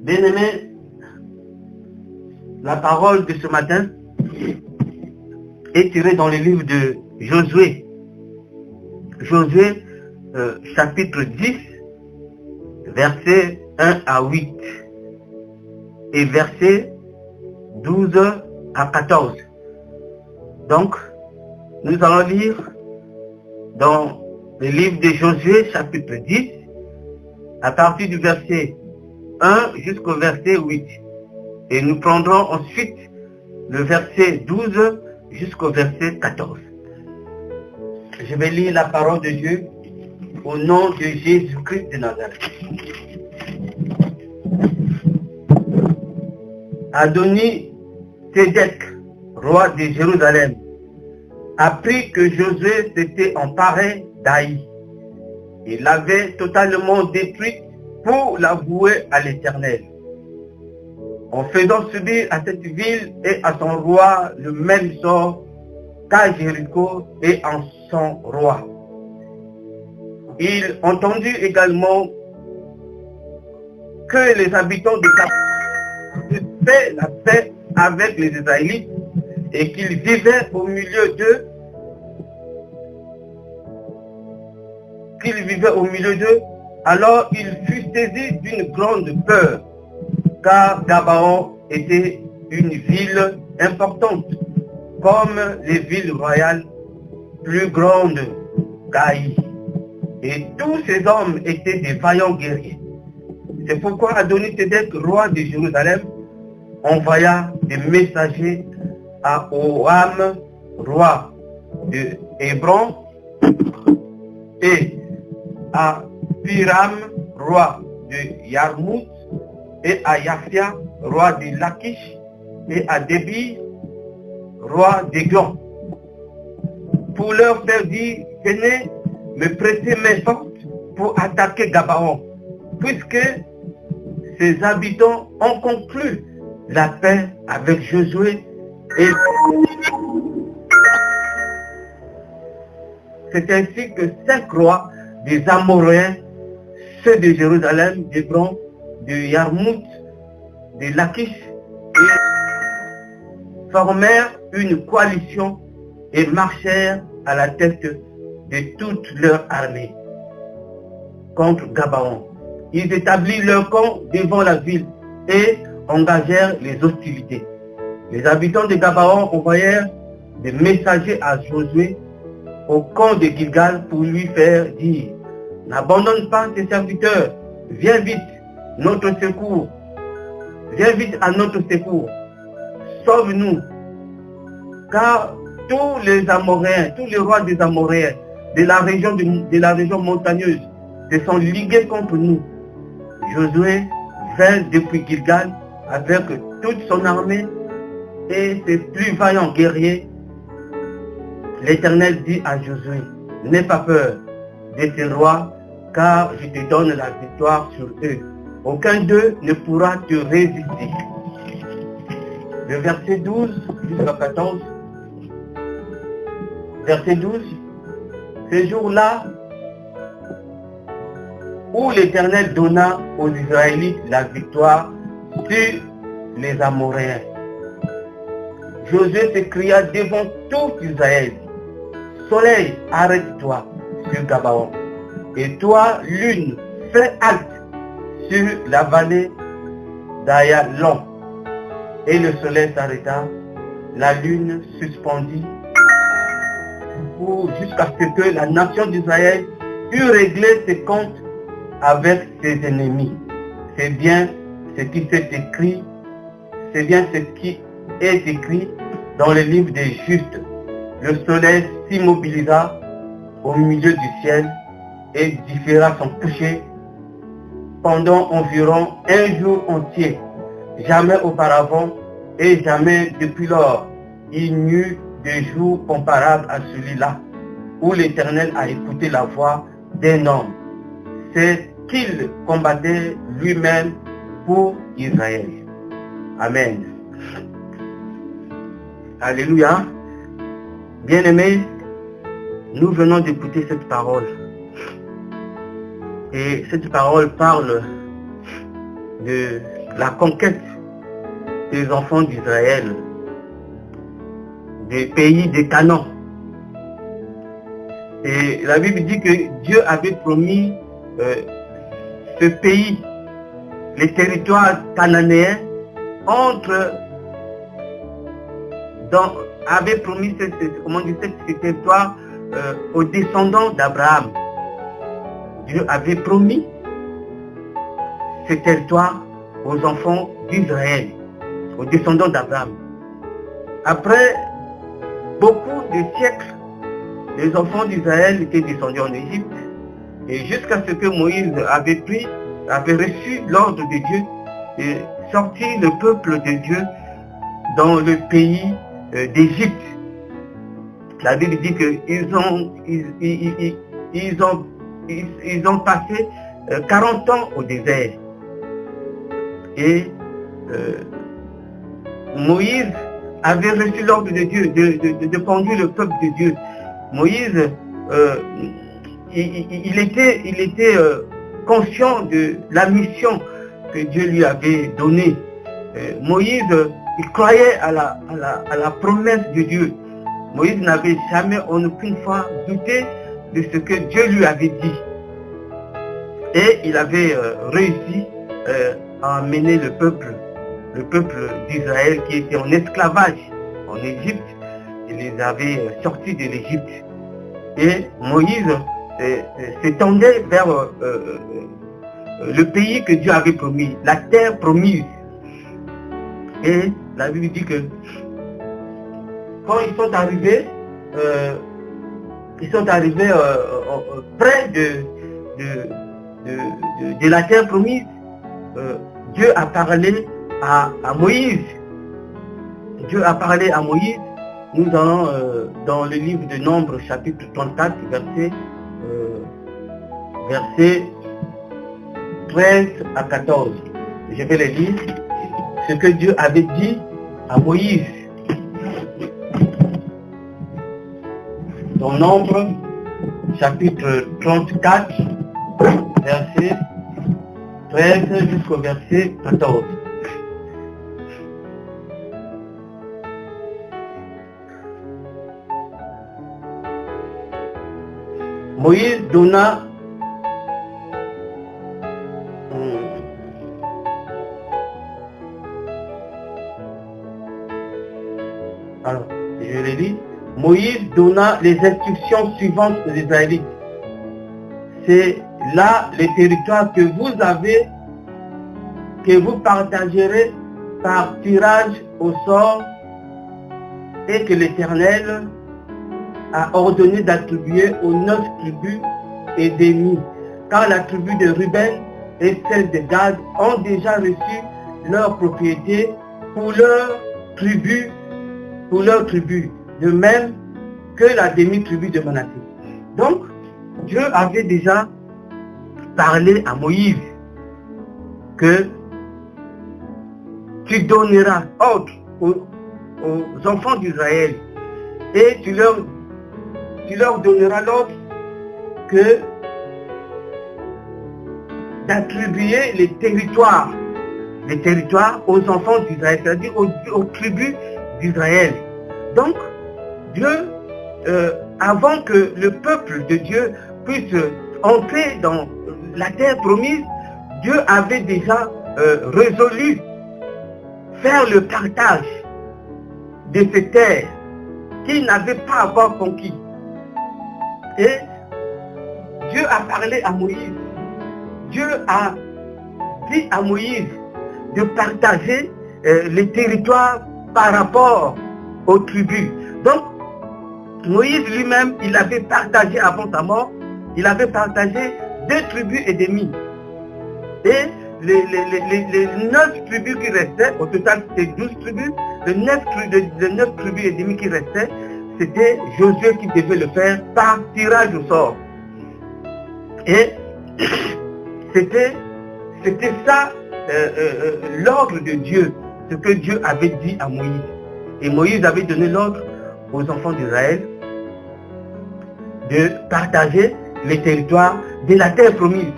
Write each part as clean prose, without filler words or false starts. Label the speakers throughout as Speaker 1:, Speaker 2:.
Speaker 1: Bien-aimés, la parole de ce matin est tirée dans le livre de Josué. Josué, chapitre 10, versets 1 à 8 et versets 12 à 14. Donc, nous allons lire dans le livre de Josué, chapitre 10, à partir du verset 1 jusqu'au verset 8. Et nous prendrons ensuite le verset 12 jusqu'au verset 14. Je vais lire la parole de Dieu au nom de Jésus-Christ de Nazareth. Adoni-Sédec, roi de Jérusalem, apprit que Josué s'était emparé d'Aï. Il l'avait totalement détruite pour la vouer à l'Éternel, en faisant subir à cette ville et à son roi le même sort qu'à Jéricho et en son roi. Il entendit également que les habitants de Gabaon fait la paix avec les Israélites et qu'ils vivaient au milieu d'eux, alors il fut saisi d'une grande peur, car Gabaon était une ville importante, comme les villes royales plus grandes qu'Aï. Et tous ces hommes étaient des vaillants guerriers. C'est pourquoi Adoni-Sédec, roi de Jérusalem, envoya des messagers à Oram, roi de Hébron, et à Piram, roi de Yarmout, et à Yaphia, roi de Lachish, et à Débir, roi d'Églon, pour leur faire dire: venez me prêter main forte pour attaquer Gabaon, puisque ses habitants ont conclu la paix avec Josué. Et c'est ainsi que 5 rois des Amoréens, ceux de Jérusalem, d'Hébron, de Yarmout, de Lachish, formèrent une coalition et marchèrent à la tête de toute leur armée contre Gabaon. Ils établirent leur camp devant la ville et engagèrent les hostilités. Les habitants de Gabaon envoyèrent des messagers à Josué au camp de Gilgal pour lui faire dire: n'abandonne pas tes serviteurs, viens vite, notre secours, viens vite à notre secours, sauve-nous, car tous les Amoréens, tous les rois des Amoréens de la région montagneuse se sont ligués contre nous. Josué vint depuis Gilgal avec toute son armée et ses plus vaillants guerriers. L'Éternel dit à Josué: n'aie pas peur de ces rois, car je te donne la victoire sur eux. Aucun d'eux ne pourra te résister. Le verset 12 jusqu'à 14. Verset 12. Ce jour-là où l'Éternel donna aux Israélites la victoire sur les Amoréens, Josué s'écria devant tout Israël: soleil, arrête-toi sur Gabaon, et toi, lune, fais halte sur la vallée d'Ayalon. Et le soleil s'arrêta, la lune suspendit, jusqu'à ce que la nation d'Israël eût réglé ses comptes avec ses ennemis. C'est bien ce qui est écrit dans le livre des justes. Le soleil s'immobilisa au milieu du ciel et différa son coucher pendant environ un jour entier. Jamais auparavant et jamais depuis lors, il n'y eut de jour comparable à celui-là, où l'Éternel a écouté la voix d'un homme. C'est qu'il combattait lui-même pour Israël. Amen. Alléluia. Bien-aimés, nous venons d'écouter cette parole. Et cette parole parle de la conquête des enfants d'Israël, des pays de Canaan. Et la Bible dit que Dieu avait promis ce pays, les territoires cananéens, avait promis ce territoire aux descendants d'Abraham. Dieu avait promis ce territoire aux enfants d'Israël, aux descendants d'Abraham. Après beaucoup de siècles, les enfants d'Israël étaient descendus en Égypte, et jusqu'à ce que Moïse avait reçu l'ordre de Dieu et sorti le peuple de Dieu dans le pays d'Égypte. La Bible dit qu'ils ont passé 40 ans au désert. Et Moïse avait reçu l'ordre de Dieu de conduire le peuple de Dieu. Moïse, il était conscient de la mission que Dieu lui avait donnée. Moïse, il croyait à la promesse de Dieu. Moïse n'avait jamais en aucune fois douté de ce que Dieu lui avait dit. Et il avait réussi à amener le peuple d'Israël qui était en esclavage en Égypte. Il les avait sortis de l'Égypte. Et Moïse s'étendait vers le pays que Dieu avait promis, la terre promise. Et la Bible dit que quand ils sont arrivés près de la terre promise, Dieu a parlé à Moïse. Dieu a parlé à Moïse. Nous allons dans le livre de Nombres, chapitre 34, verset 13 à 14. Je vais les lire. Ce que Dieu avait dit à Moïse. Dans Nombres, chapitre 34, verset 13 jusqu'au verset 14. Moïse donna alors, je les lis. Moïse donna les instructions suivantes aux Israélites. C'est là le territoire que vous avez, que vous partagerez par tirage au sort et que l'Éternel a ordonné d'attribuer aux 9 tribus et demi, car la tribu de Ruben et celle de Gad ont déjà reçu leur propriété pour leur tribu, de même que la demi-tribu de Manassé. Donc, Dieu avait déjà parlé à Moïse que tu donneras ordre aux enfants d'Israël et tu leur donneras l'ordre que d'attribuer les territoires aux enfants d'Israël, c'est-à-dire aux tribus d'Israël. Donc, Dieu, avant que le peuple de Dieu puisse entrer dans la terre promise, Dieu avait déjà résolu faire le partage de ces terres qu'il n'avait pas encore conquis. Et Dieu a parlé à Moïse. Dieu a dit à Moïse de partager les territoires par rapport aux tribus. Donc, Moïse lui-même, il avait partagé avant sa mort, il avait partagé 2 tribus et demie. Et les 9 tribus qui restaient, au total c'était 12 tribus, les 9 tribus et demie qui restaient, c'était Josué qui devait le faire par tirage au sort. Et c'était ça l'ordre de Dieu, ce que Dieu avait dit à Moïse. Et Moïse avait donné l'ordre aux enfants d'Israël de partager les territoires de la terre promise.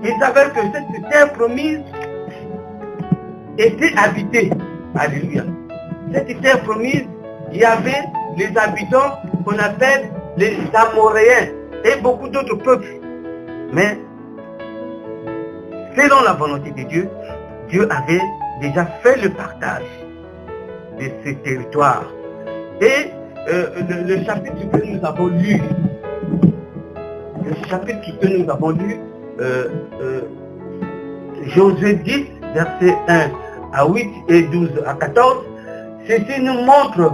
Speaker 1: Il s'avère que cette terre promise était habitée. Alléluia. Cette terre promise, il y avait les habitants qu'on appelle les Amoréens et beaucoup d'autres peuples. Mais selon la volonté de Dieu, Dieu avait déjà fait le partage de ces territoires. Et le chapitre que nous avons lu, Josué 10, versets 1 à 8 et 12 à 14, ceci nous montre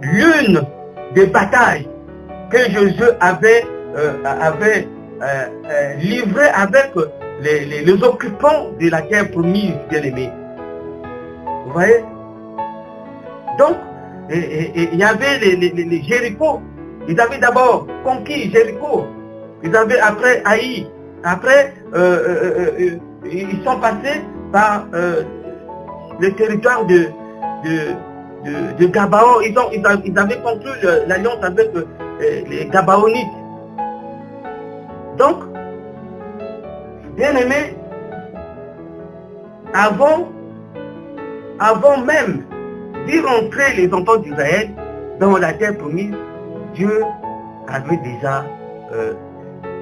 Speaker 1: l'une des batailles que Josué avait livrées avec les occupants de la terre promise, bien-aimés. Vous voyez? Donc, il y avait les Jéricho. Ils avaient d'abord conquis Jéricho. Ils avaient après Haï. Après, ils sont passés par le territoire de Gabaon. Ils avaient conclu l'alliance avec les Gabaonites. Donc, bien aimé, avant même d'y rentrer les enfants d'Israël dans la terre promise, Dieu avait déjà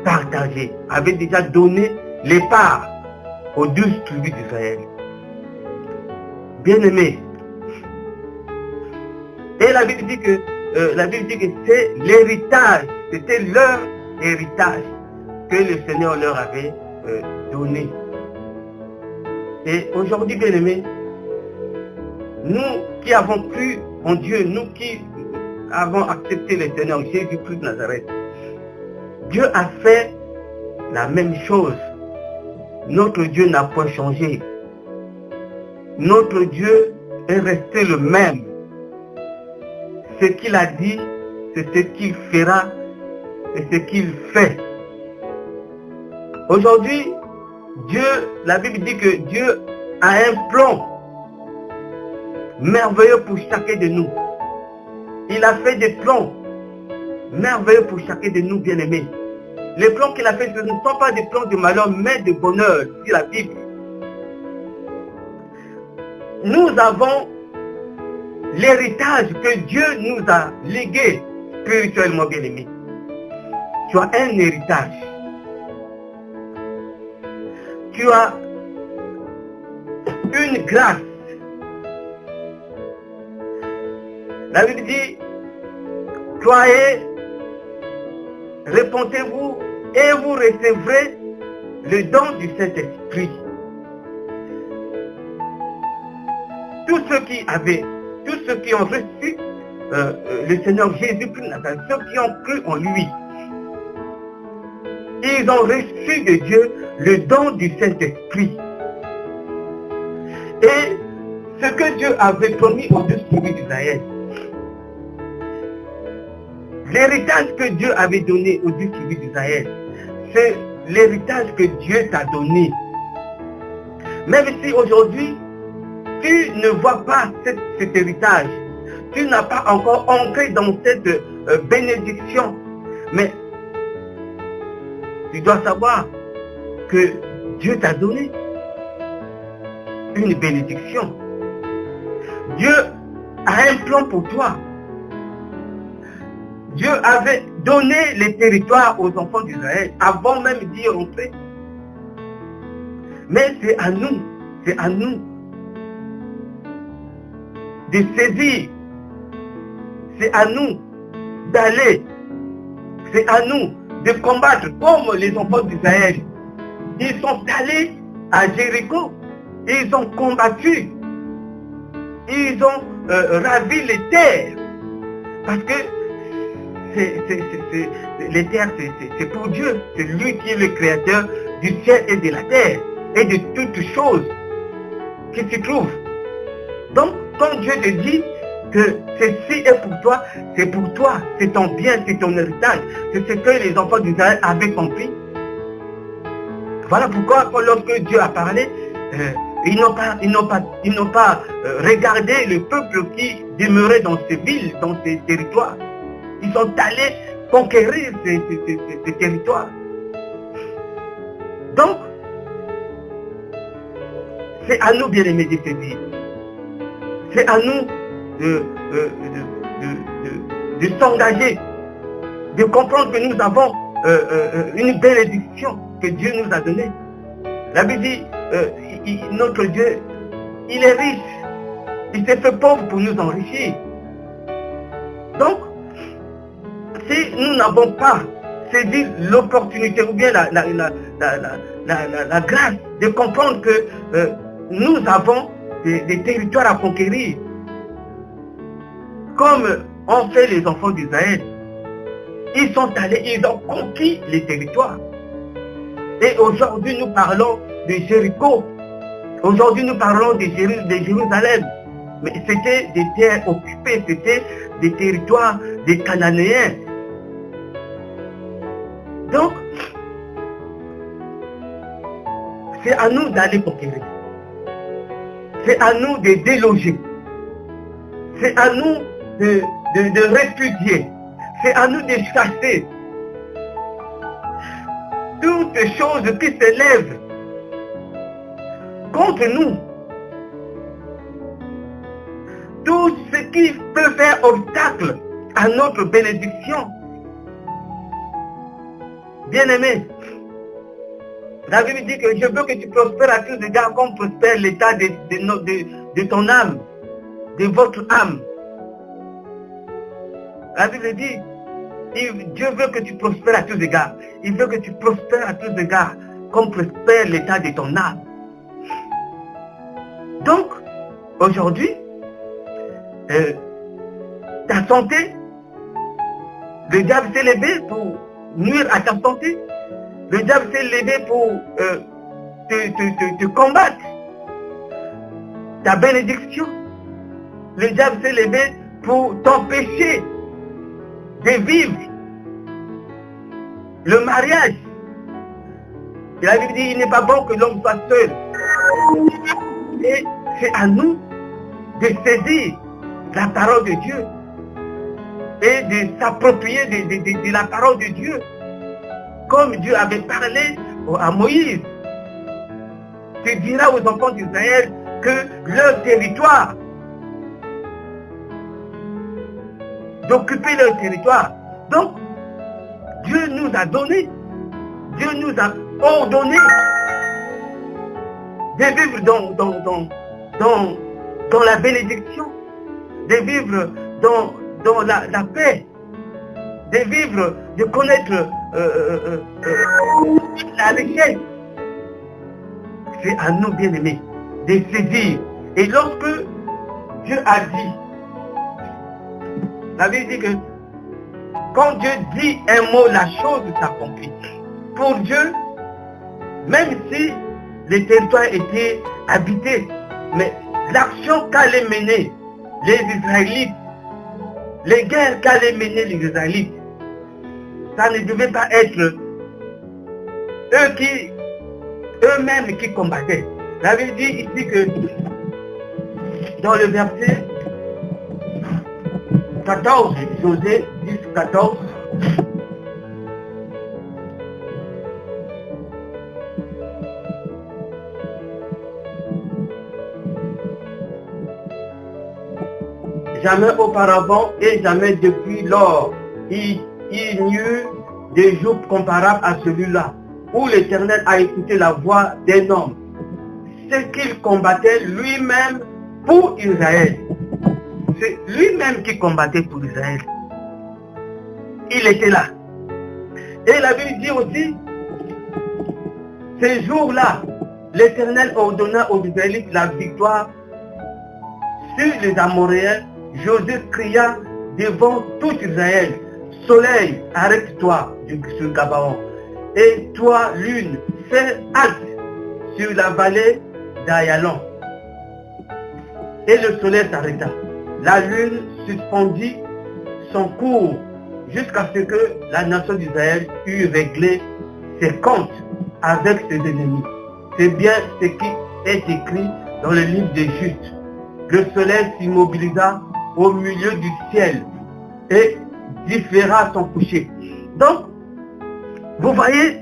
Speaker 1: partagé, avait déjà donné les parts aux 12 tribus d'Israël. Bien aimé. Et la Bible dit que c'est l'héritage, c'était leur héritage que le Seigneur leur avait donné. Et aujourd'hui, bien aimé, nous qui avons cru en Dieu, nous qui avons accepté le Seigneur Jésus-Christ de Nazareth, Dieu a fait la même chose. Notre Dieu n'a point changé. Notre Dieu est resté le même. Ce qu'il a dit, c'est ce qu'il fera et ce qu'il fait. Aujourd'hui, Dieu, la Bible dit que Dieu a un plan merveilleux pour chacun de nous. Il a fait des plans merveilleux pour chacun de nous, bien-aimés. Les plans qu'il a fait, ce ne sont pas des plans de malheur, mais de bonheur, dit la Bible. Nous avons l'héritage que Dieu nous a légué spirituellement, bien-aimés. Tu as un héritage. Tu as une grâce. La Bible dit, croyez, répondez-vous et vous recevrez le don du Saint-Esprit. Tous ceux qui ont reçu le Seigneur Jésus-Christ, ceux qui ont cru en lui, ils ont reçu de Dieu le don du Saint-Esprit. Et ce que Dieu avait promis aux 12 tribus d'Israël, l'héritage que Dieu avait donné aux 12 tribus d'Israël, c'est l'héritage que Dieu t'a donné. Même si aujourd'hui, tu ne vois pas cet héritage, tu n'as pas encore ancré dans cette bénédiction, mais tu dois savoir que Dieu t'a donné une bénédiction. Dieu a un plan pour toi. Dieu avait donné les territoires aux enfants d'Israël avant même d'y rentrer. Mais c'est à nous de saisir. C'est à nous d'aller. C'est à nous de combattre comme les enfants d'Israël. Ils sont allés à Jéricho. Ils ont combattu. Ils ont ravi les terres. Parce que les terres, c'est pour Dieu. C'est lui qui est le créateur du ciel et de la terre. Et de toutes choses qui s'y trouvent. Donc, quand Dieu te dit que ceci est pour toi, c'est ton bien, c'est ton héritage. C'est ce que les enfants d'Israël avaient compris. Voilà pourquoi, lorsque Dieu a parlé, ils n'ont pas regardé le peuple qui demeurait dans ces villes, dans ces territoires. Ils sont allés conquérir ces territoires. Donc, C'est à nous, bien-aimés, de saisir. C'est à nous de s'engager, de comprendre que nous avons une bénédiction que Dieu nous a donnée. La Bible dit, notre Dieu, il est riche. Il s'est fait pauvre pour nous enrichir. Donc, si nous n'avons pas saisi l'opportunité ou bien la grâce de comprendre que nous avons des territoires à conquérir, comme ont fait les enfants d'Israël, ils sont allés, ils ont conquis les territoires. Et aujourd'hui, nous parlons de Jéricho. Aujourd'hui, nous parlons de Jérusalem. Mais c'était des terres occupées, c'était des territoires des Cananéens. Donc, c'est à nous d'aller conquérir. C'est à nous de déloger. C'est à nous de répudier. C'est à nous de chasser toutes choses qui s'élèvent contre nous. Tout ce qui peut faire obstacle à notre bénédiction. Bien-aimé, la Bible dit que je veux que tu prospères à tous égards comme prospère l'état de ton âme, de votre âme. La Bible dit, Dieu veut que tu prospères à tous égards. Il veut que tu prospères à tous égards comme prospère l'état de ton âme. Donc, aujourd'hui, ta santé, le diable s'est levé pour nuire à ta santé. Le diable s'est levé pour te combattre. Ta bénédiction. Le diable s'est levé pour t'empêcher de vivre le mariage. Et la Bible dit, il n'est pas bon que l'homme soit seul. Et c'est à nous de saisir la parole de Dieu et de s'approprier de la parole de Dieu, comme Dieu avait parlé à Moïse. Tu diras aux enfants d'Israël que leur territoire, d'occuper leur territoire. Donc, Dieu nous a donné, Dieu nous a ordonné de vivre dans la bénédiction, de vivre dans la paix, de vivre, de connaître la richesse. C'est à nous, bien-aimés, de saisir. Et lorsque Dieu a dit, la Bible dit que quand Dieu dit un mot, la chose s'accomplit. Pour Dieu, même si les territoires étaient habités, mais l'action qu'allaient mener les Israélites, les guerres qu'allaient mener les Israélites, ça ne devait pas être eux-mêmes qui combattaient. La Bible dit ici que dans le verset 14, Josué 10, 14, jamais auparavant et jamais depuis lors, il n'y eut des jours comparables à celui-là, où l'Éternel a écouté la voix d'un homme, ce qu'il combattait lui-même pour Israël. C'est lui-même qui combattait pour Israël. Il était là. Et la Bible dit aussi, ces jours-là, l'Éternel ordonna aux Israélites la victoire sur les Amoréens. Josué cria devant tout Israël, soleil, arrête-toi sur Gabaon. Et toi, lune, fais halte sur la vallée d'Ayalon. Et le soleil s'arrêta. La lune suspendit son cours jusqu'à ce que la nation d'Israël eût réglé ses comptes avec ses ennemis. C'est bien ce qui est écrit dans le livre des Justes. Le soleil s'immobilisa au milieu du ciel et différa son coucher. Donc, vous voyez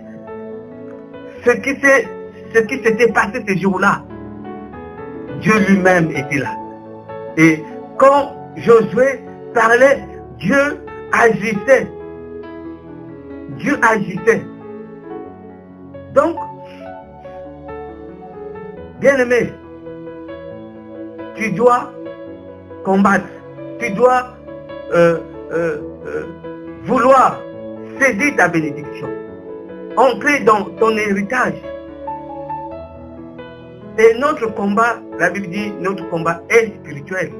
Speaker 1: ce qui s'était passé ces jours-là. Dieu lui-même était là. Et quand Josué parlait, Dieu agissait. Dieu agissait. Donc, bien-aimé, tu dois combattre. Tu dois vouloir saisir ta bénédiction. Entrer dans ton héritage. Et notre combat, la Bible dit, notre combat est spirituel.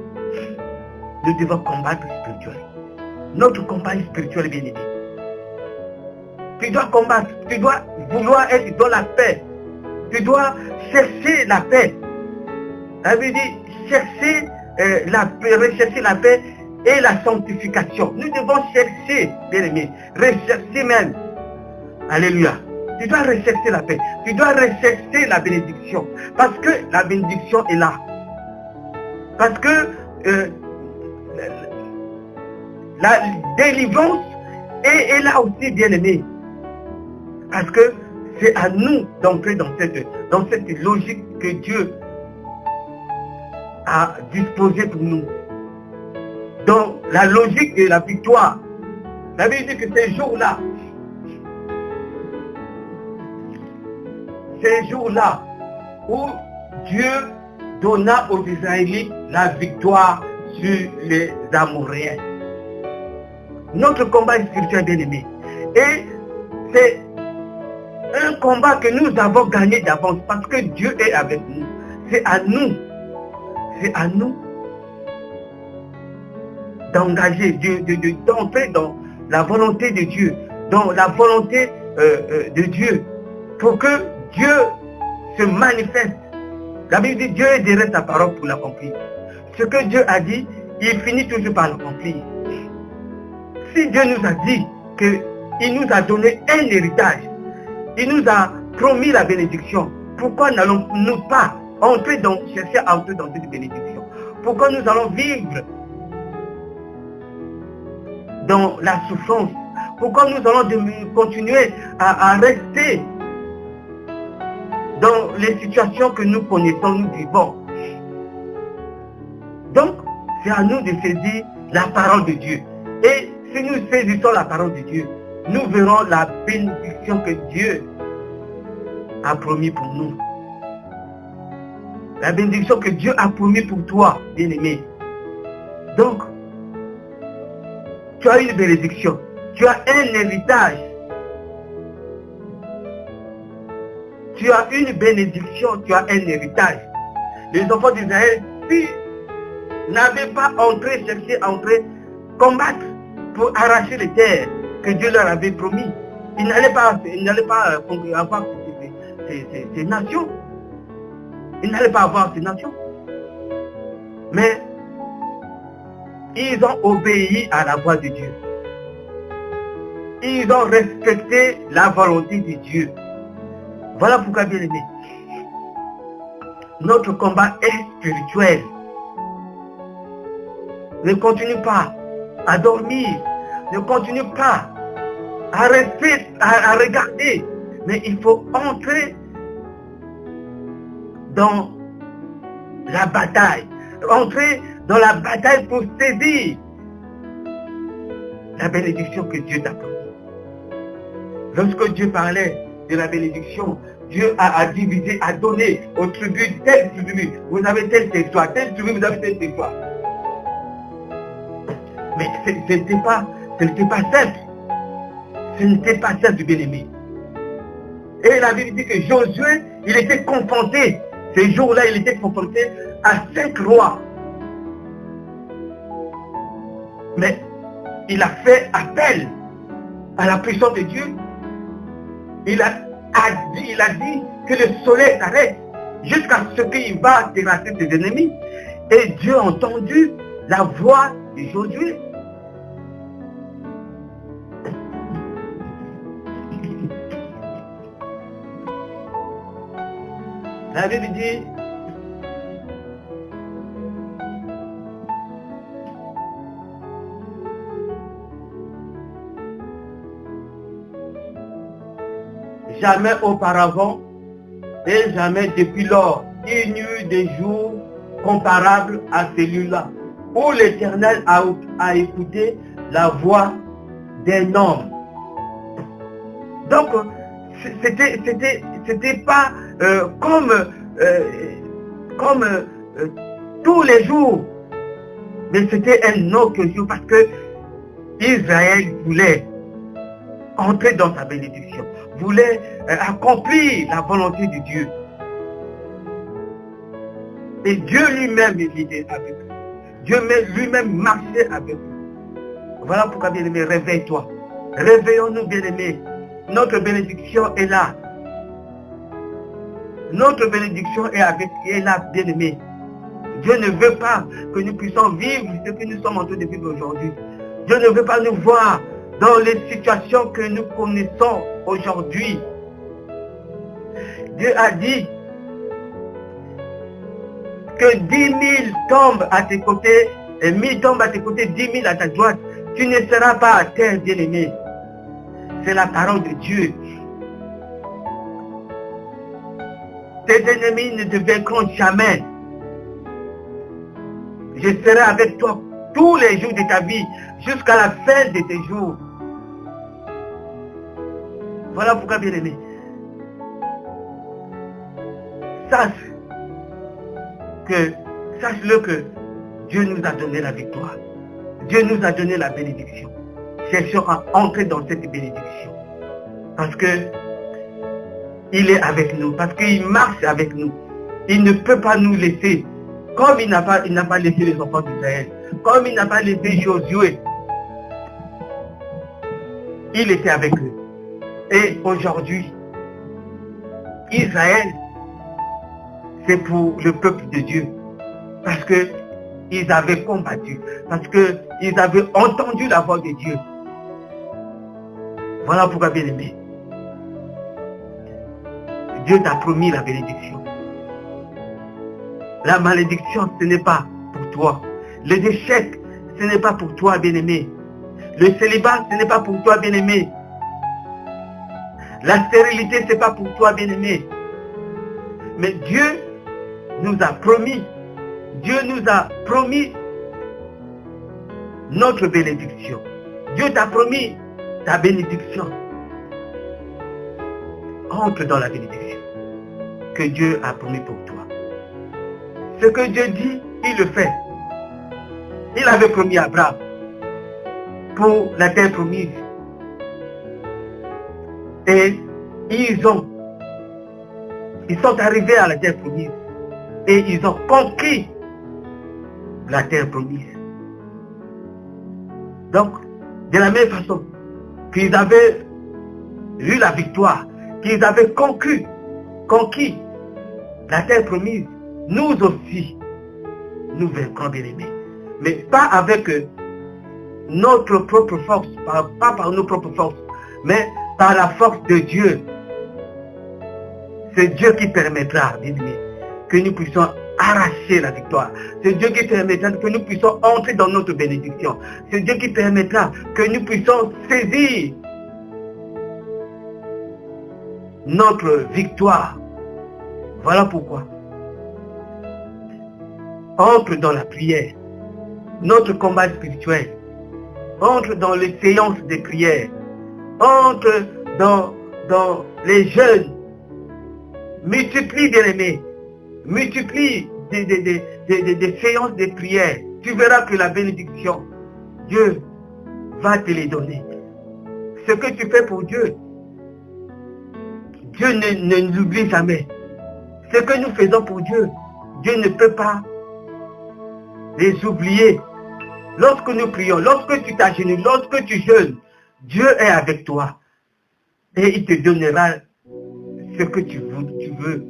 Speaker 1: Nous devons combattre spirituel. Notre combat est spirituel, bien aimé. Tu dois combattre, tu dois vouloir être dans la paix. Tu dois chercher la paix. La Bible dit, chercher la paix, rechercher la paix et la sanctification. Nous devons chercher, bien aimé, rechercher même. Alléluia. Tu dois rechercher la paix. Tu dois rechercher la bénédiction. Parce que la bénédiction est là. Parce que la délivrance est là aussi, bien aimé. Parce que c'est à nous d'entrer dans cette logique que Dieu a disposée pour nous. Dans la logique de la victoire. La Bible dit que ces jours-là, où Dieu donna aux Israélites la victoire sur les Amoréens. Notre combat est spirituel, bien aimé. Et c'est un combat que nous avons gagné d'avance parce que Dieu est avec nous. C'est à nous d'engager, d'entrer dans la volonté de Dieu, dans la volonté de Dieu, pour que Dieu se manifeste. La Bible dit Dieu est derrière sa parole pour l'accomplir. Ce que Dieu a dit, il finit toujours par l'accomplir. Si Dieu nous a dit qu'il nous a donné un héritage, il nous a promis la bénédiction, pourquoi n'allons-nous pas chercher à entrer dans cette bénédiction? Pourquoi nous allons vivre dans la souffrance? Pourquoi nous allons continuer à rester dans les situations que nous connaissons, nous vivons? Donc, c'est à nous de saisir la parole de Dieu. Et si nous saisissons la parole de Dieu, nous verrons la bénédiction que Dieu a promis pour nous. La bénédiction que Dieu a promis pour toi, bien-aimé. Donc, tu as une bénédiction. Tu as un héritage. Tu as une bénédiction, tu as un héritage. Les enfants d'Israël, s'ils n'avaient pas cherché à entrer, combattre pour arracher les terres que Dieu leur avait promis, ils n'allaient pas avoir ces nations. Ils n'allaient pas avoir ces nations. Mais ils ont obéi à la voix de Dieu. Ils ont respecté la volonté de Dieu. Voilà pourquoi, bien aimé, notre combat est spirituel. Ne continue pas à dormir. Ne continue pas à rester, à regarder. Mais il faut entrer dans la bataille. Entrer dans la bataille pour saisir la bénédiction que Dieu t'a promis. Lorsque Dieu parlait de la bénédiction, Dieu a divisé, a donné aux tribus, telle tribu, vous avez telle territoire, telle tribu, vous avez tel territoire. Mais ce n'était pas simple. Ce n'était pas simple, bien-aimé. Et la Bible dit que Josué, il était confronté, ces jours-là, il était confronté à 5 rois. Mais il a fait appel à la puissance de Dieu. Il a dit que le soleil s'arrête jusqu'à ce qu'il va terrasser ses ennemis. Et Dieu a entendu la voix de Josué. La Bible dit, jamais auparavant et jamais depuis lors, il n'y eut des jours comparables à celui-là, où l'Éternel a écouté la voix d'un homme. Donc, c'était pas comme tous les jours, mais c'était un autre jour parce que Israël voulait entrer dans sa bénédiction, voulait accomplir la volonté de Dieu. Et Dieu lui-même était avec eux. Dieu lui-même marchait avec eux. Voilà pourquoi, bien-aimé, réveille-toi. Réveillons-nous, bien-aimés. Notre bénédiction est là. Notre bénédiction est là, bien-aimé. Dieu ne veut pas que nous puissions vivre ce que nous sommes en train de vivre aujourd'hui. Dieu ne veut pas nous voir dans les situations que nous connaissons aujourd'hui. Dieu a dit que 10 000 tombent à tes côtés, et 1000 tombent à tes côtés, 10 000 à ta droite. Tu ne seras pas à terre, bien-aimé. C'est la parole de Dieu. Tes ennemis ne te vaincront jamais. Je serai avec toi tous les jours de ta vie, jusqu'à la fin de tes jours. Voilà pourquoi, bien-aimé, sache-le que Dieu nous a donné la victoire. Dieu nous a donné la bénédiction. Cherchons à entrer dans cette bénédiction. Parce que il est avec nous, parce qu'il marche avec nous. Il ne peut pas nous laisser, comme il n'a pas laissé les enfants d'Israël, comme il n'a pas laissé Josué. Il était avec eux. Et aujourd'hui, Israël, c'est pour le peuple de Dieu. Parce qu'ils avaient combattu, parce qu'ils avaient entendu la voix de Dieu. Voilà pourquoi, bien-aimé, Dieu t'a promis la bénédiction. La malédiction, ce n'est pas pour toi. Les échecs, ce n'est pas pour toi, bien-aimé. Le célibat, ce n'est pas pour toi, bien-aimé. La stérilité, ce n'est pas pour toi, bien-aimé. Mais Dieu nous a promis, notre bénédiction. Dieu t'a promis ta bénédiction. Entre dans la bénédiction que Dieu a promis pour toi. Ce que Dieu dit, il le fait. Il avait promis à Abraham pour la terre promise. Et ils sont arrivés à la terre promise. Et ils ont conquis la terre promise. Donc, de la même façon qu'ils avaient eu la victoire, qu'ils avaient conquis la terre promise, nous aussi, nous vaincrons, bien-aimés. Mais pas avec notre propre force, pas par nos propres forces, mais par la force de Dieu. C'est Dieu qui permettra, bien-aimés, que nous puissions arracher la victoire. C'est Dieu qui permettra que nous puissions entrer dans notre bénédiction. C'est Dieu qui permettra que nous puissions saisir notre victoire. Voilà pourquoi. Entre dans la prière, notre combat spirituel. Entre dans les séances de prière. Entre dans les jeûnes. Multiplie, bien-aimés. Multiplie des séances de prière. Tu verras que la bénédiction, Dieu va te les donner. Ce que tu fais pour Dieu, Dieu ne l'oublie jamais. Ce que nous faisons pour Dieu, Dieu ne peut pas les oublier. Lorsque nous prions, lorsque tu t'agenouilles, lorsque tu jeûnes, Dieu est avec toi. Et il te donnera ce que tu veux.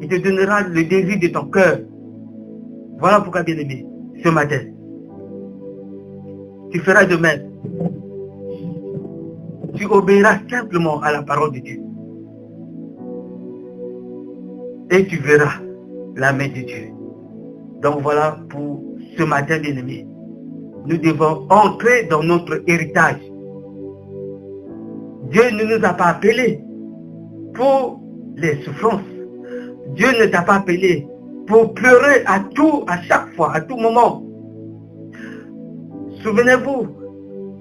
Speaker 1: Il te donnera le désir de ton cœur. Voilà pourquoi, bien-aimé, ce matin, tu feras de même. Tu obéiras simplement à la parole de Dieu. Et tu verras la main de Dieu. Donc voilà pour ce matin, bien-aimé. Nous devons entrer dans notre héritage. Dieu ne nous a pas appelés pour les souffrances. Dieu ne t'a pas appelé pour pleurer à chaque fois, à tout moment. Souvenez-vous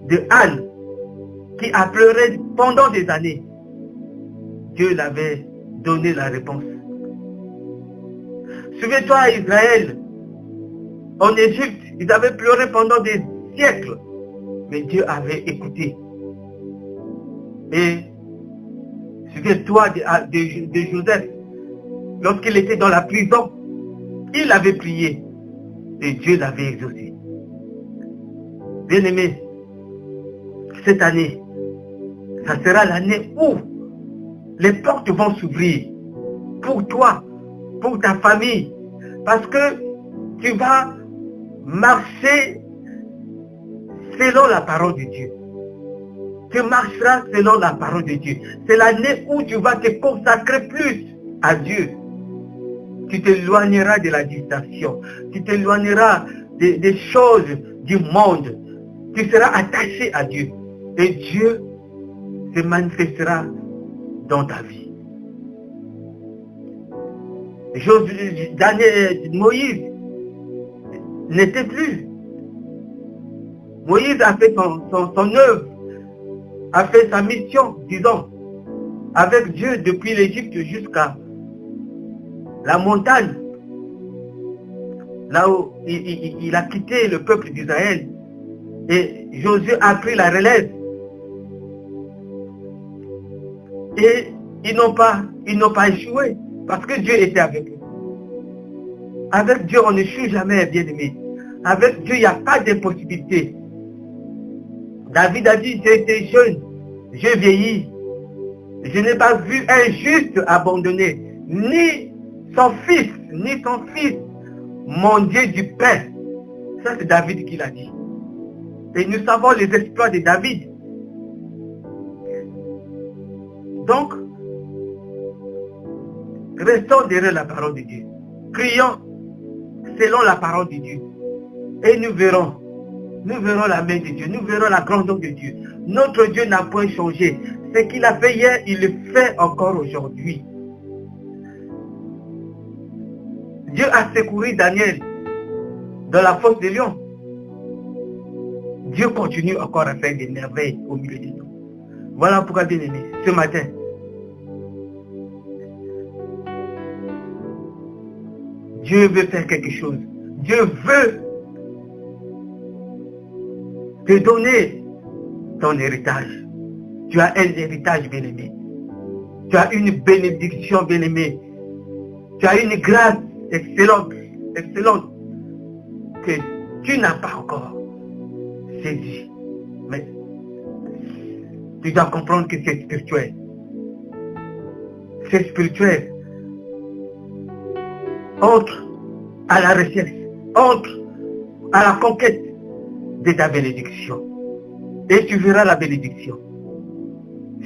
Speaker 1: de Anne qui a pleuré pendant des années. Dieu l'avait donné la réponse. Souviens-toi, Israël, en Égypte, ils avaient pleuré pendant des siècles, mais Dieu avait écouté. Et souviens-toi de Joseph, lorsqu'il était dans la prison, il avait prié et Dieu l'avait exaucé. Bien-aimé, cette année, ça sera l'année où les portes vont s'ouvrir pour toi, pour ta famille, parce que tu vas marcher selon la parole de Dieu. Tu marcheras selon la parole de Dieu. C'est l'année où tu vas te consacrer plus à Dieu. Tu t'éloigneras de la distraction. Tu t'éloigneras des choses du monde. Tu seras attaché à Dieu. Et Dieu se manifestera dans ta vie. Moïse n'était plus. Moïse a fait son œuvre, a fait sa mission, disons, avec Dieu depuis l'Égypte jusqu'à la montagne, là où il a quitté le peuple d'Israël. Et Josué a pris la relève. Et ils n'ont pas échoué, parce que Dieu était avec eux. Avec Dieu, on n'échoue jamais, bien-aimé. Avec Dieu, il n'y a pas d'impossibilité. David a dit, j'ai été jeune, j'ai vieilli. Je n'ai pas vu un juste abandonné, ni son fils manger du pain. Ça, c'est David qui l'a dit. Et nous savons les exploits de David. Donc, restons derrière la parole de Dieu. Prions selon la parole de Dieu. Et nous verrons la main de Dieu, nous verrons la grandeur de Dieu. Notre Dieu n'a point changé. Ce qu'il a fait hier, il le fait encore aujourd'hui. Dieu a secouru Daniel dans la fosse des lions. Dieu continue encore à faire des merveilles au milieu de nous. Voilà pourquoi, bien aimé, ce matin, Dieu veut faire quelque chose. Dieu veut te donner ton héritage. Tu as un héritage, bien-aimé. Tu as une bénédiction, bien-aimé. Tu as une grâce excellente, que tu n'as pas encore saisie. Mais tu dois comprendre que c'est spirituel. C'est spirituel. Entre à la recherche, entre à la conquête de ta bénédiction. Et tu verras la bénédiction.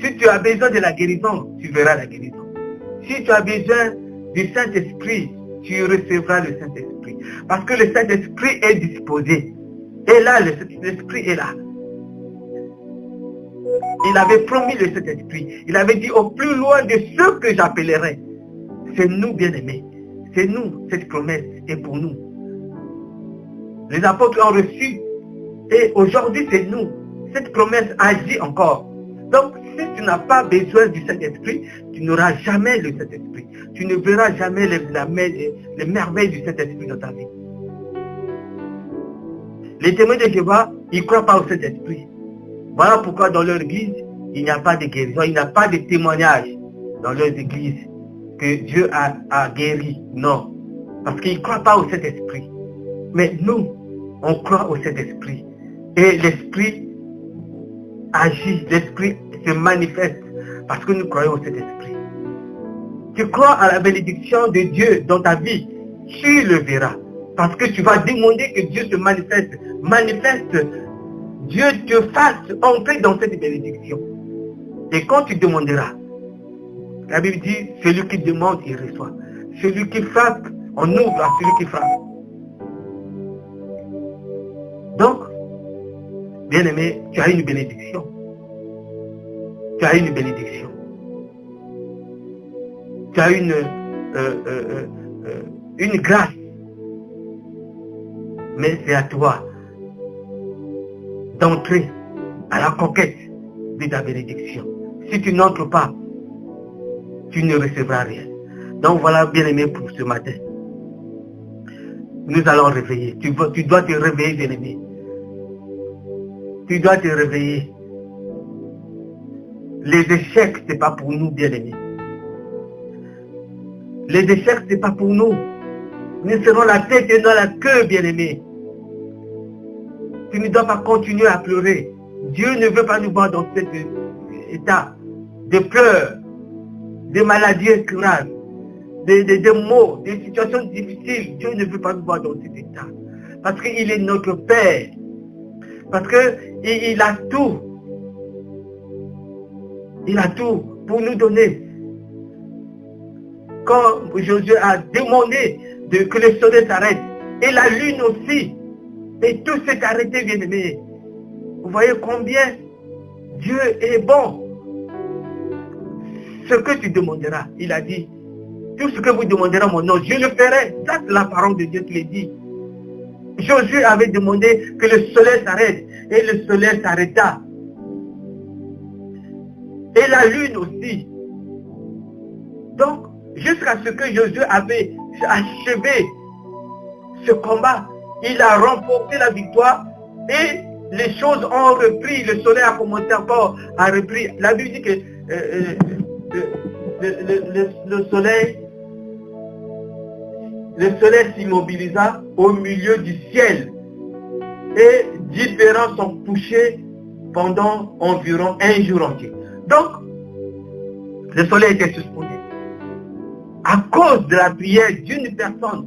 Speaker 1: Si tu as besoin de la guérison, tu verras la guérison. Si tu as besoin du Saint-Esprit, tu recevras le Saint-Esprit. Parce que le Saint-Esprit est disposé. Et là, l'Esprit est là. Il avait promis le Saint-Esprit. Il avait dit au plus loin de ceux que j'appellerai. C'est nous, bien-aimés. C'est nous, cette promesse est pour nous. Les apôtres ont reçu. Et aujourd'hui, c'est nous. Cette promesse agit encore. Donc, si tu n'as pas besoin du Saint-Esprit, tu n'auras jamais le Saint-Esprit. Tu ne verras jamais les merveilles du Saint-Esprit dans ta vie. Les témoins de Jéhovah, ils ne croient pas au Saint-Esprit. Voilà pourquoi dans leur église, il n'y a pas de guérison, il n'y a pas de témoignage dans leurs églises que Dieu a guéri. Non. Parce qu'ils ne croient pas au Saint-Esprit. Mais nous, on croit au Saint-Esprit. Et l'Esprit agit, l'Esprit se manifeste parce que nous croyons au Saint-Esprit. Tu crois à la bénédiction de Dieu dans ta vie, tu le verras. Parce que tu vas demander que Dieu se manifeste. Manifeste, Dieu te fasse entrer dans cette bénédiction. Et quand tu demanderas, la Bible dit, celui qui demande, il reçoit. Celui qui frappe, on ouvre à celui qui frappe. Donc, bien-aimé, tu as une bénédiction. Tu as une bénédiction. Tu as une grâce. Mais c'est à toi d'entrer à la conquête de ta bénédiction. Si tu n'entres pas, tu ne recevras rien. Donc voilà, bien-aimé, pour ce matin. Nous allons réveiller. Tu dois te réveiller, bien-aimé. Tu dois te réveiller. Les échecs, ce n'est pas pour nous, bien-aimés. Les échecs, ce n'est pas pour nous. Nous serons la tête et non la queue, bien-aimés. Tu ne dois pas continuer à pleurer. Dieu ne veut pas nous voir dans cet état de pleurs, de maladies graves, des maux, des situations difficiles. Dieu ne veut pas nous voir dans cet état. Parce qu'il est notre Père. Parce qu'il a tout. Il a tout pour nous donner. Quand Josué a demandé que le soleil s'arrête, et la lune aussi, et tout s'est arrêté, bien-aimé. Vous voyez combien Dieu est bon. Ce que tu demanderas, il a dit, tout ce que vous demanderez en mon nom, je le ferai. Ça, c'est la parole de Dieu qui le dit. Josué avait demandé que le soleil s'arrête, et le soleil s'arrêta. Et la lune aussi. Donc, jusqu'à ce que Josué avait achevé ce combat, il a remporté la victoire et les choses ont repris. Le soleil a commencé encore à reprendre. La Bible dit que le soleil s'immobilisa au milieu du ciel et différents sont couchés pendant environ un jour entier. Donc, le soleil était suspendu à cause de la prière d'une personne.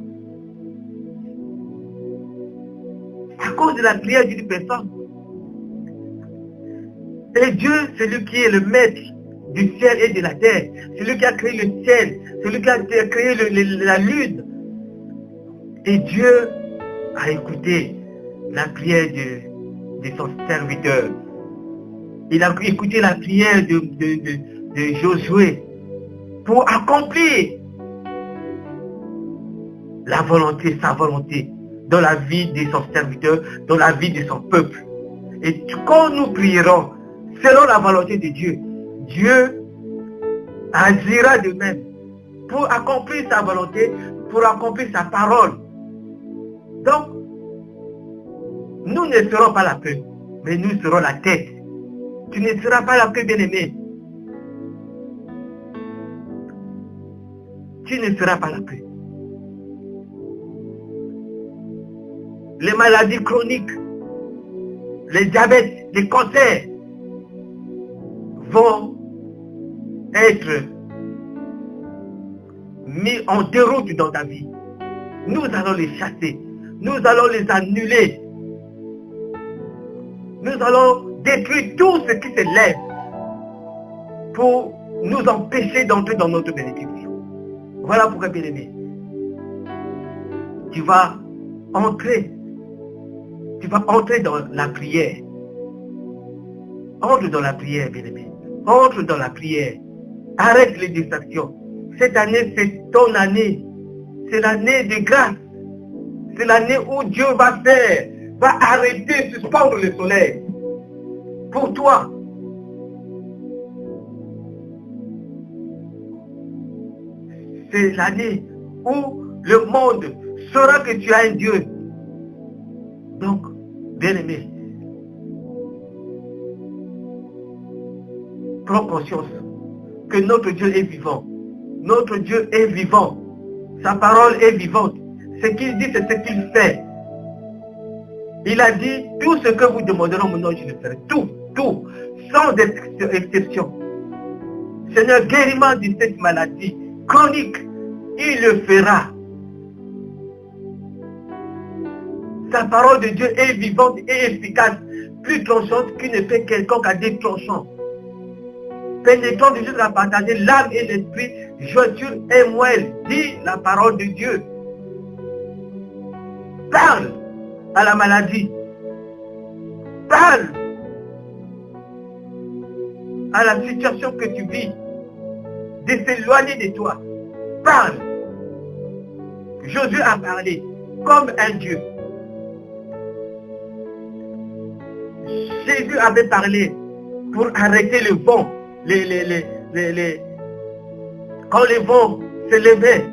Speaker 1: À cause de la prière d'une personne. Et Dieu, c'est lui qui est le maître du ciel et de la terre. C'est lui qui a créé le ciel. C'est lui qui a créé la lune. Et Dieu a écouté la prière de son serviteur. Il a écouté la prière de Josué pour accomplir la volonté, sa volonté, dans la vie de son serviteur, dans la vie de son peuple. Et quand nous prierons selon la volonté de Dieu, Dieu agira de même pour accomplir sa volonté, pour accomplir sa parole. Donc, nous ne serons pas la queue, mais nous serons la tête. Tu ne seras pas la queue, bien-aimé. Tu ne seras pas la queue. Les maladies chroniques, les diabètes, les cancers vont être mis en déroute dans ta vie. Nous allons les chasser. Nous allons les annuler. Nous allons détruire tout ce qui se lève pour nous empêcher d'entrer dans notre bénédiction. Voilà pourquoi, bien-aimé, tu vas entrer dans la prière. Entre dans la prière, bien-aimé. Entre dans la prière. Arrête les distractions. Cette année, c'est ton année. C'est l'année de grâce. C'est l'année où Dieu va arrêter, suspendre le soleil. Pour toi. C'est l'année où le monde saura que tu as un Dieu. Donc, bien-aimé, prends conscience que notre Dieu est vivant. Notre Dieu est vivant. Sa parole est vivante. Ce qu'il dit, c'est ce qu'il fait. Il a dit, tout ce que vous demanderez mon nom, je le ferai. Tout, tout, sans exception. Seigneur, guéris-moi de cette maladie chronique. Il le fera. Sa parole de Dieu est vivante et efficace, plus tranchante qu'une épée quelconque à deux tranchants. Pénétrant jusqu'à partager l'âme et l'esprit, jointure et moelle, dit la parole de Dieu. Parle à la maladie. Parle à la situation que tu vis, de s'éloigner de toi. Parle Josué a parlé comme un Dieu. Jésus avait parlé pour arrêter le vent. Quand le vent se levait,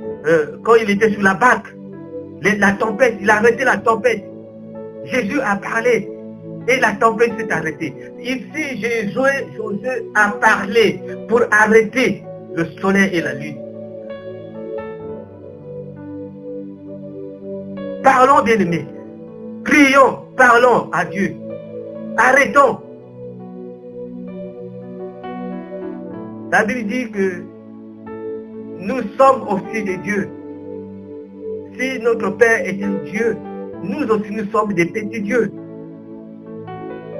Speaker 1: quand il était sur la barque, la tempête, il a arrêté la tempête. Jésus a parlé et la tempête s'est arrêtée. Ici, Josué a parlé pour arrêter le soleil et la lune. Parlons, bien-aimés. Prions, parlons à Dieu. Arrêtons. La Bible dit que nous sommes aussi des dieux. Si notre Père est un Dieu, nous aussi nous sommes des petits dieux.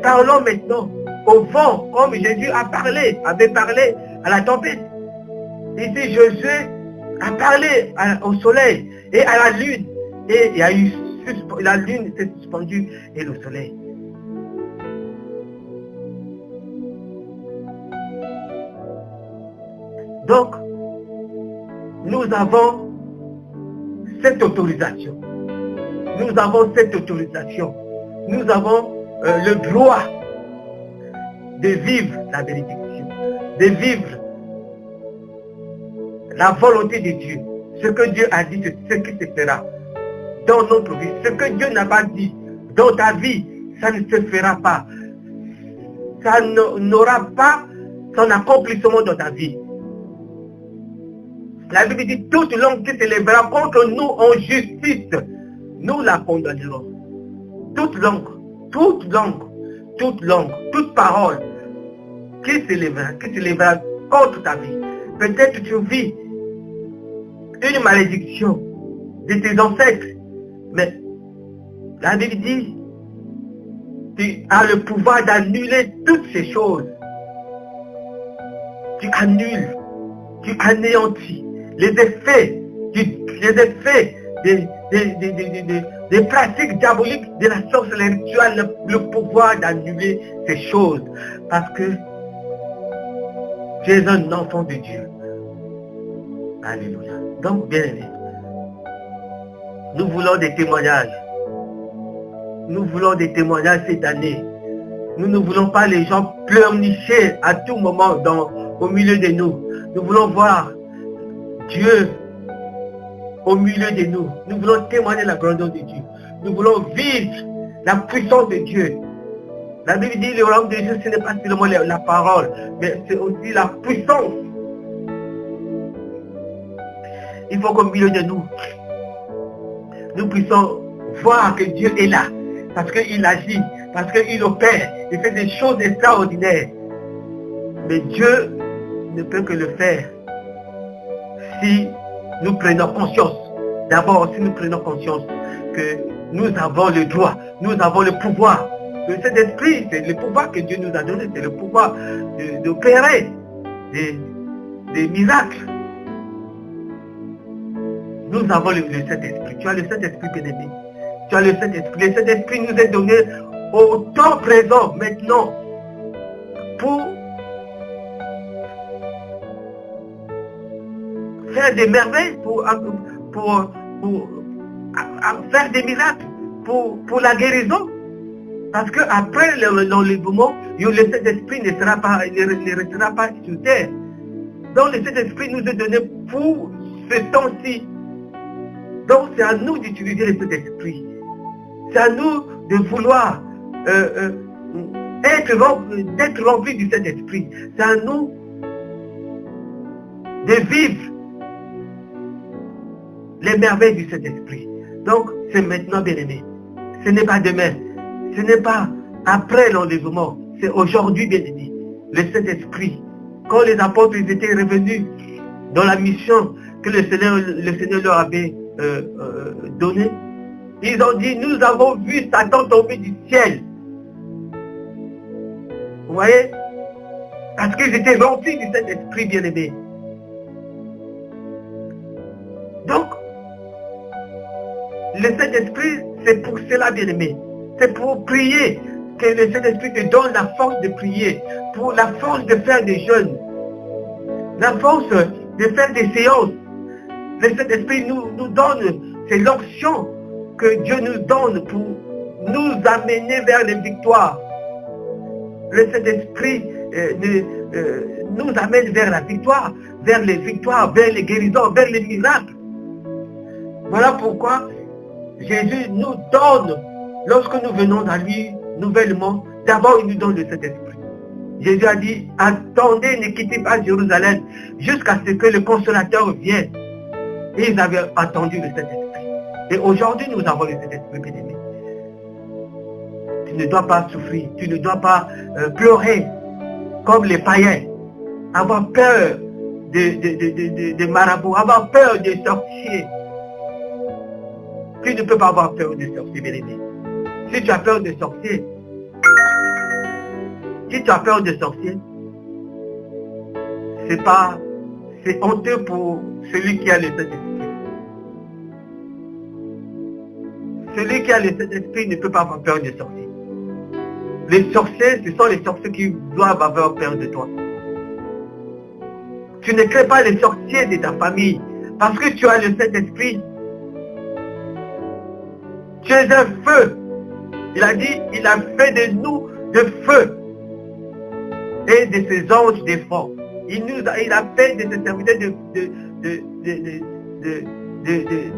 Speaker 1: Parlons maintenant au vent, comme Jésus avait parlé à la tempête. Ici, Josué a parlé au soleil et à la lune. Et la lune s'est suspendue et le soleil. Donc, nous avons cette autorisation. Nous avons cette autorisation. Nous avons le droit de vivre la bénédiction, de vivre la volonté de Dieu. Ce que Dieu a dit, c'est ce qui se fera dans notre vie. Ce que Dieu n'a pas dit dans ta vie, ça ne se fera pas. Ça n'aura pas son accomplissement dans ta vie. La Bible dit, toute langue qui s'élèvera contre nous en justice, nous la condamnerons. Toute langue, toute parole qui s'élèvera contre ta vie. Peut-être tu vis une malédiction de tes ancêtres, mais la Bible dit, tu as le pouvoir d'annuler toutes ces choses. Tu annules, tu anéantis les effets des pratiques diaboliques de la sorcellerie. Tu as le pouvoir d'annuler ces choses parce que tu es un enfant de Dieu. Alléluia. Donc, bien aimé, nous voulons des témoignages. Nous voulons des témoignages cette année. Nous ne voulons pas les gens pleurnicher à tout moment au milieu de nous. Nous voulons voir Dieu au milieu de nous. Nous voulons témoigner la grandeur de Dieu. Nous voulons vivre la puissance de Dieu. La Bible dit le royaume de Dieu, ce n'est pas seulement la parole, mais c'est aussi la puissance. Il faut qu'au milieu de nous, nous puissions voir que Dieu est là. Parce qu'il agit, parce qu'il opère, il fait des choses extraordinaires. Mais Dieu ne peut que le faire si nous prenons conscience. D'abord, si nous prenons conscience que nous avons le droit, nous avons le pouvoir. Cet esprit, c'est le pouvoir que Dieu nous a donné, c'est le pouvoir d'opérer des miracles. Nous avons le Saint-Esprit. Tu as le Saint-Esprit, bien-aimé. Tu as le Saint-Esprit. Le Saint-Esprit nous est donné au temps présent, maintenant, pour faire des merveilles, pour faire des miracles, pour la guérison. Parce qu'après l'enlèvement, le Saint-Esprit ne restera pas sur terre. Donc le Saint-Esprit nous est donné pour ce temps-ci. Donc c'est à nous d'utiliser le Saint-Esprit. C'est à nous de vouloir d'être remplis du Saint-Esprit. C'est à nous de vivre les merveilles du Saint-Esprit. Donc c'est maintenant, bien-aimé. Ce n'est pas demain. Ce n'est pas après l'enlèvement. C'est aujourd'hui, bien-aimé. Le Saint-Esprit. Quand les apôtres étaient revenus dans la mission que le Seigneur leur avait donnée, ils ont dit, nous avons vu Satan tomber du ciel. Vous voyez? Parce qu'ils étaient remplis du Saint-Esprit, bien-aimé. Donc, le Saint-Esprit, c'est pour cela, bien-aimé. C'est pour prier, que le Saint-Esprit te donne la force de prier, pour la force de faire des jeûnes, la force de faire des séances. Le Saint-Esprit nous donne C'est l'onction que Dieu nous donne pour nous amener vers les victoires. Le Saint-Esprit nous amène vers la victoire, vers les victoires, vers les guérisons, vers les miracles. Voilà pourquoi Jésus nous donne, lorsque nous venons à lui nouvellement, d'abord il nous donne le Saint-Esprit. Jésus a dit, attendez, ne quittez pas Jérusalem jusqu'à ce que le Consolateur vienne. Et ils avaient attendu le Saint-Esprit. Et aujourd'hui, nous avons le Saint-Esprit, bien-aimé. Tu ne dois pas souffrir, tu ne dois pas pleurer comme les païens, avoir peur des marabouts, avoir peur des sorciers. Tu ne peux pas avoir peur des sorciers, bien-aimé. Si tu as peur des sorciers, c'est honteux pour celui qui a le Saint-Esprit. Celui qui a le Saint-Esprit ne peut pas avoir peur des sorciers. Les sorciers, ce sont les sorciers qui doivent avoir peur de toi. Tu ne crées pas les sorciers de ta famille parce que tu as le Saint-Esprit. Tu es un feu. Il a dit, il a fait de nous de feu et de ses anges défends. Il a fait de ses serviteurs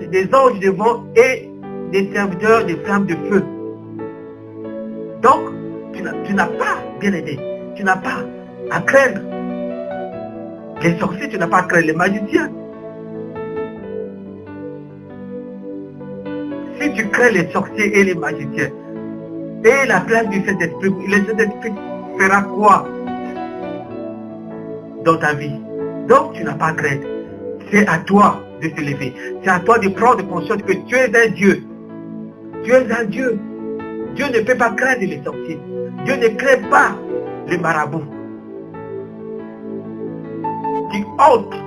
Speaker 1: des anges de vent et des serviteurs des flammes de feu. Donc, tu n'as pas, bien aimé, tu n'as pas à craindre les sorciers, tu n'as pas à craindre les magiciens. Si tu crains les sorciers et les magiciens, et la place du Saint-Esprit, le Saint-Esprit fera quoi dans ta vie? Donc tu n'as pas à craindre. C'est à toi de te lever. C'est à toi de prendre conscience que tu es un Dieu. Tu es un Dieu. Dieu ne peut pas craindre les sorciers. Dieu ne craint pas les marabouts. Tu entres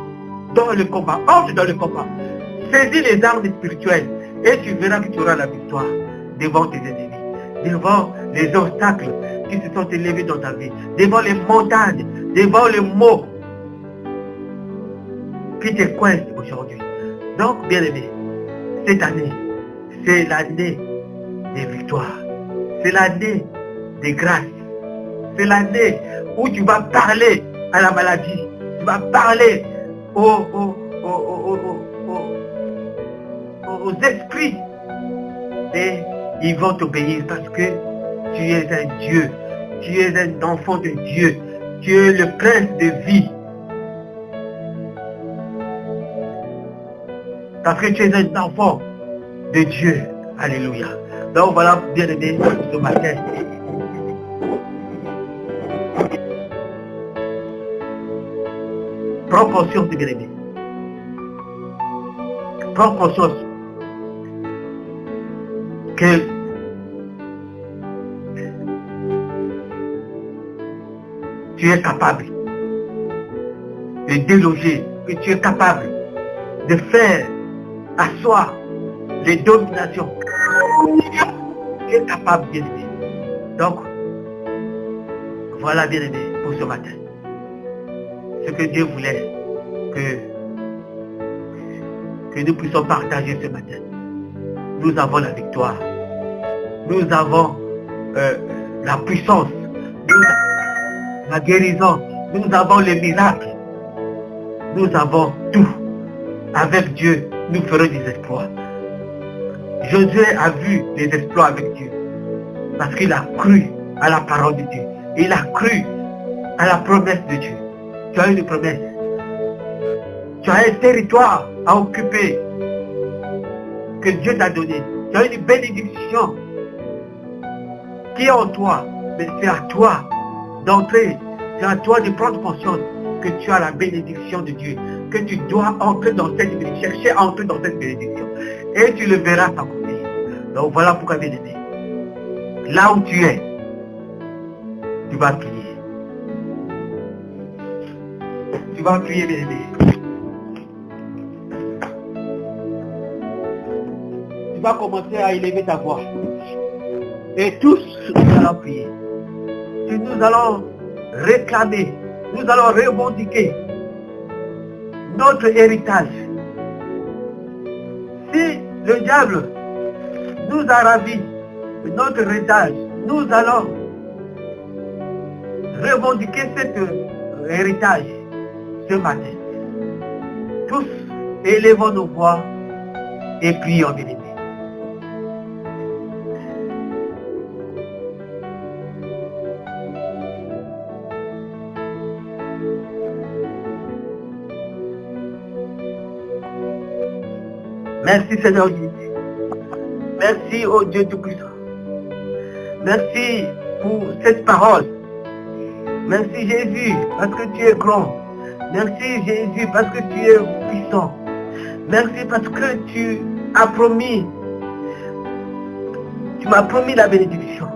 Speaker 1: dans le combat. Entre dans le combat. Saisis les armes spirituelles. Et tu verras que tu auras la victoire devant tes ennemis. Devant les obstacles qui se sont élevés dans ta vie. Devant les montagnes. Devant les maux qui te coincent aujourd'hui. Donc, bien aimé, cette année, c'est l'année des victoires. C'est l'année des grâces. C'est l'année où tu vas parler à la maladie. Tu vas parler aux esprits. Et ils vont t'obéir parce que tu es un Dieu. Tu es un enfant de Dieu. Tu es le prince de vie. Parce que tu es un enfant de Dieu. Alléluia. Donc voilà, bien aimé, ce matin. Prends conscience, bien aimé. Prends conscience que tu es capable de déloger, que tu es capable de faire asseoir les dominations. Tu es capable, bien aimé. Donc, voilà, bien aimé, pour ce matin. Ce que Dieu voulait que nous puissions partager ce matin. Nous avons la victoire. Nous avons la puissance. Nous avons la guérison. Nous avons les miracles. Nous avons tout. Avec Dieu, nous ferons des exploits. Josué a vu les exploits avec Dieu. Parce qu'il a cru à la parole de Dieu. Il a cru à la promesse de Dieu. Tu as une promesse. Tu as un territoire à occuper que Dieu t'a donné. Tu as une bénédiction qui est en toi. Mais c'est à toi d'entrer. C'est à toi de prendre conscience que tu as la bénédiction de Dieu. Que tu dois entrer dans cette bénédiction. Chercher à entrer dans cette bénédiction. Et tu le verras s'accomplir. Donc voilà pourquoi, bien aimé. Là où tu es, tu vas prier. Tu vas prier, bien aimé. Tu vas commencer à élever ta voix. Et tous, nous allons prier. Et nous allons réclamer, nous allons revendiquer notre héritage. Si Le diable nous a ravis de notre héritage. Nous allons revendiquer cet héritage ce matin. Tous élevons nos voix et prions, bien-aimés. Merci Seigneur Jésus. Merci ô Dieu Tout-Puissant. Merci pour cette parole. Merci Jésus parce que tu es grand. Merci Jésus parce que tu es puissant. Merci parce que tu as promis. Tu m'as promis la bénédiction.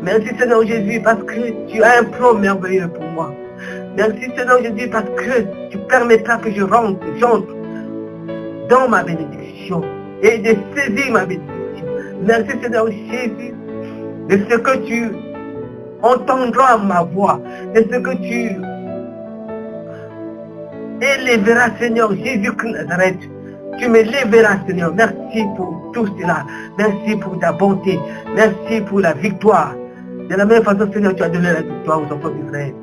Speaker 1: Merci Seigneur Jésus parce que tu as un plan merveilleux pour moi. Merci Seigneur Jésus parce que tu permettras que j'entre dans ma bénédiction et de saisir ma bénédiction. Merci Seigneur Jésus de ce que tu entendras ma voix, de ce que tu élèveras Seigneur Jésus de Nazareth. Tu m'élèveras Seigneur. Merci pour tout cela. Merci pour ta bonté. Merci pour la victoire. De la même façon Seigneur, tu as donné la victoire aux enfants d'Israël.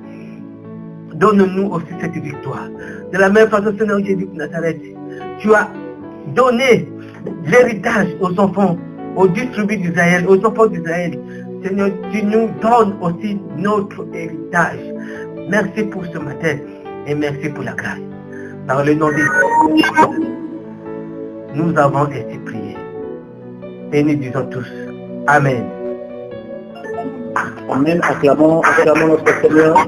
Speaker 1: Donne-nous aussi cette victoire. De la même façon Seigneur Jésus de Nazareth, tu as donné l'héritage aux enfants, aux distribués d'Israël, aux enfants d'Israël. Seigneur, tu nous donnes aussi notre héritage. Merci pour ce matin et merci pour la grâce. Dans le nom de Jésus, nous avons ainsi prié. Et nous disons tous Amen.
Speaker 2: Amen. Acclamons notre Seigneur.